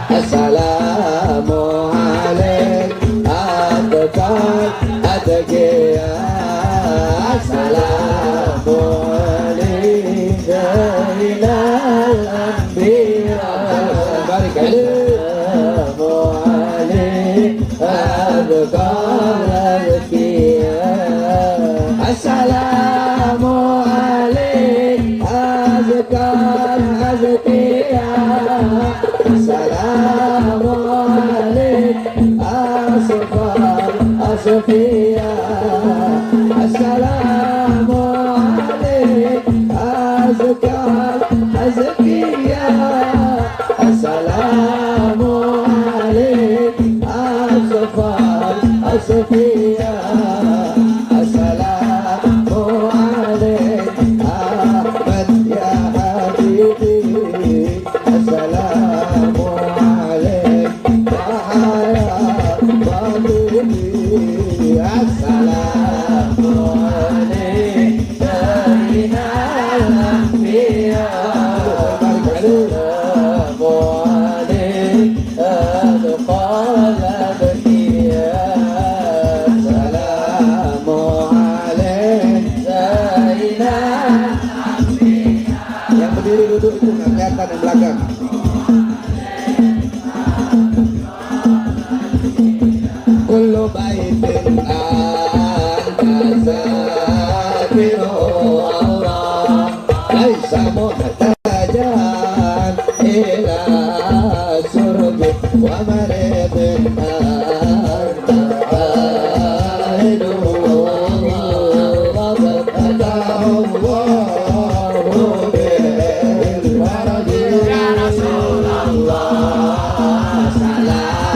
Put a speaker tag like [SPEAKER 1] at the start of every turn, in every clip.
[SPEAKER 1] Assalamu alaikum Adakar Adakya Assalamu alaikum Zainal Anbiya Assalamu alaikum Adakar Adakya Assalamu alaikum Adakar Adakya Assalamu alaikum Asfar Asfiya Assalamu alaikum Azkar Azkiya Assalamu alaikum Asfar Asfiya Assalamu alaikum Ahmad ya Habibi Assalamu alaikum Wahaya Wabudi Assalamu alaikum Zainal Anbiya Assalamu alaikum Adqal Adkiya Assalamu alaikum Zainal Anbiya. Yang berdiri duduk itu nggak kelihatan yang belakang. Kullu baitin anta zakiru Allah laisa muhtajan ila surbi wa maridin anta aidu Allah Allahu bil farji ya Rasulullah Assalamu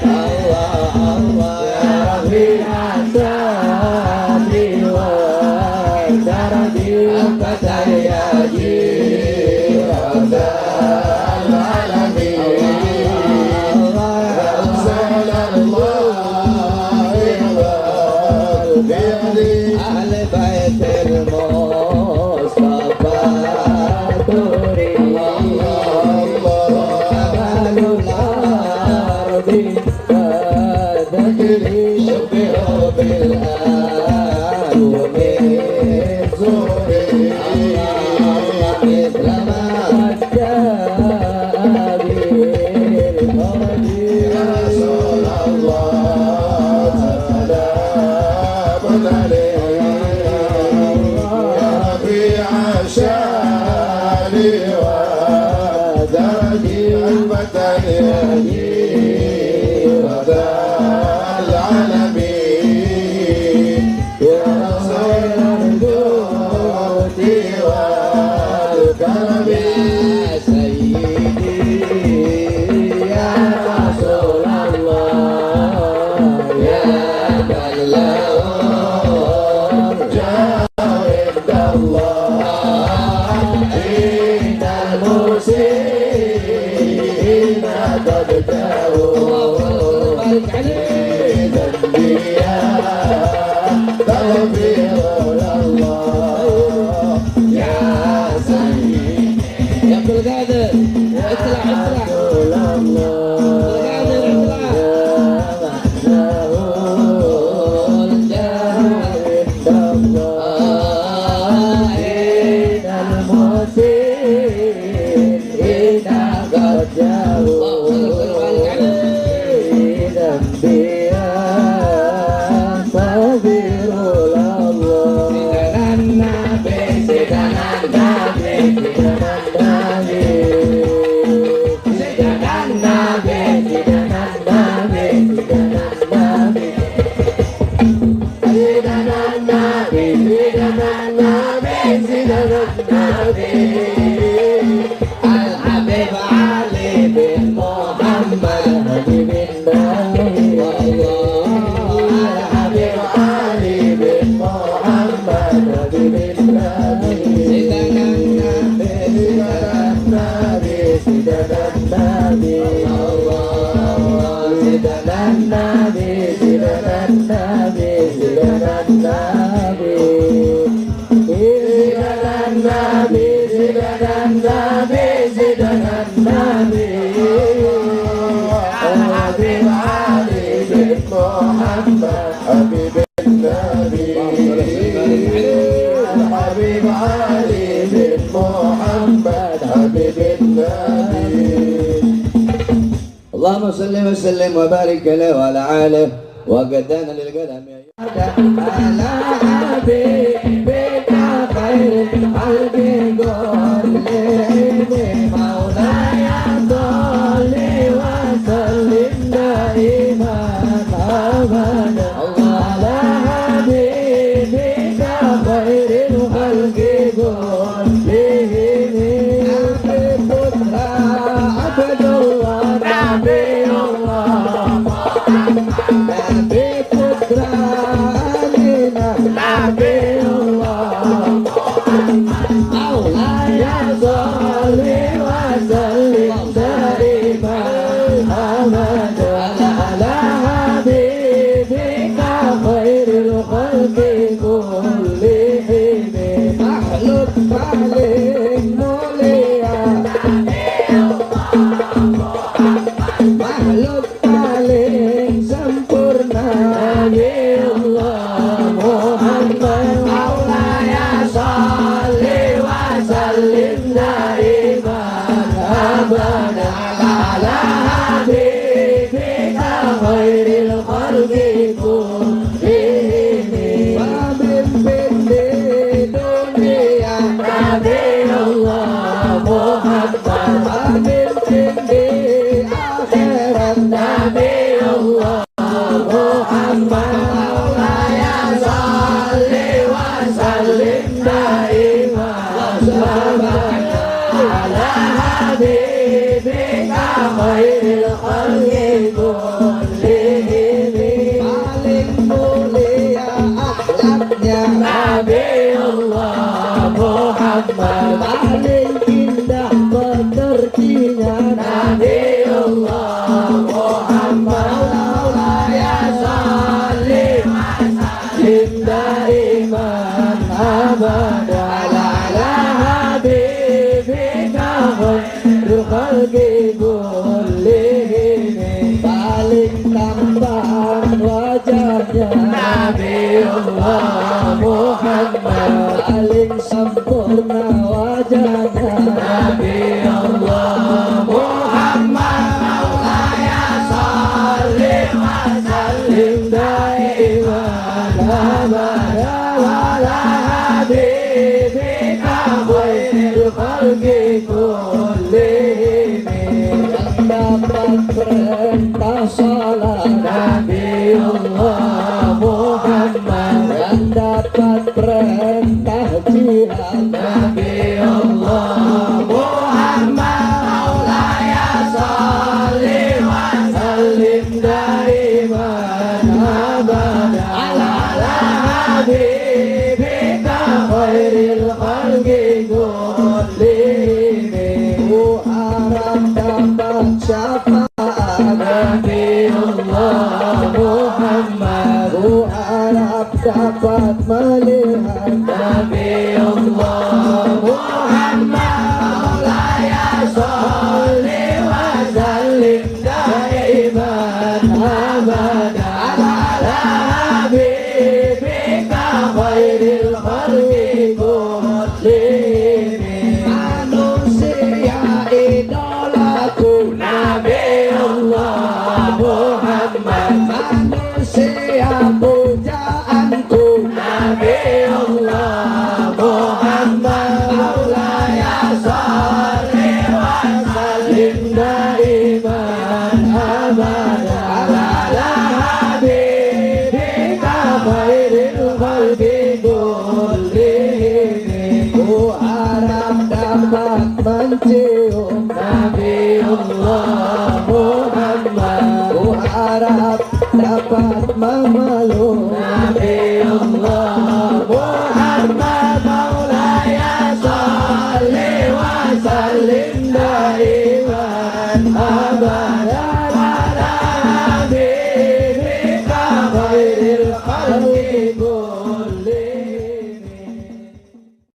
[SPEAKER 1] Nabi, بالنبي اللهم صل وسلم وبارك عليه وعلى آله وقدانا للقدم على حبيبك خير الخلق كلهم مولاي صل وسلم دائما أبدا على حبيبك خير الخلق كلهم عبد الله نبي الله نبي putra Aminah Nabi Allah Maulaya sholli wa sallim daiman abadan ala habibika khairil khalqi kullihim makhluk paling mulia makhluk paling sempurna ya Allah Muhammad Maulaya sholli wa sallim daiman abadan ala habibika khairil khalqi kullihim pemimpin di dunia Nabi Allah Muhammad pemimpin di akhirat Nabi Allah Muhammad Maulaya sholli wa sallim daiman abadan ala habibika khairil khalqi kullihim paling mulia akhlaknya Nabi Allah Muhammad paling indah pekertinya Nabi Allah Muhammad Maulaya sholli wa sallim daiman abadan ala habibika khairil khalqi kullihim paling tampan wajahnya Nabi Allah Muhammad paling sempurna wajahnya Nabi Allah Muhammad Maulaya sholli wa sallim daiman abadan ala habibika khairil khalqi kullihim dapat perintah salat Nabi Allah Muhammad yang dapat perintah jihad Nabi Allah Muhammad Maulaya sholli wa sallim daiman abadan ala habibika khairil khalqi kullihim harap dapat syafaat Nabi Allah Muhammad harap dapat melihat Nabi Allah Muhammad Maulaya sholli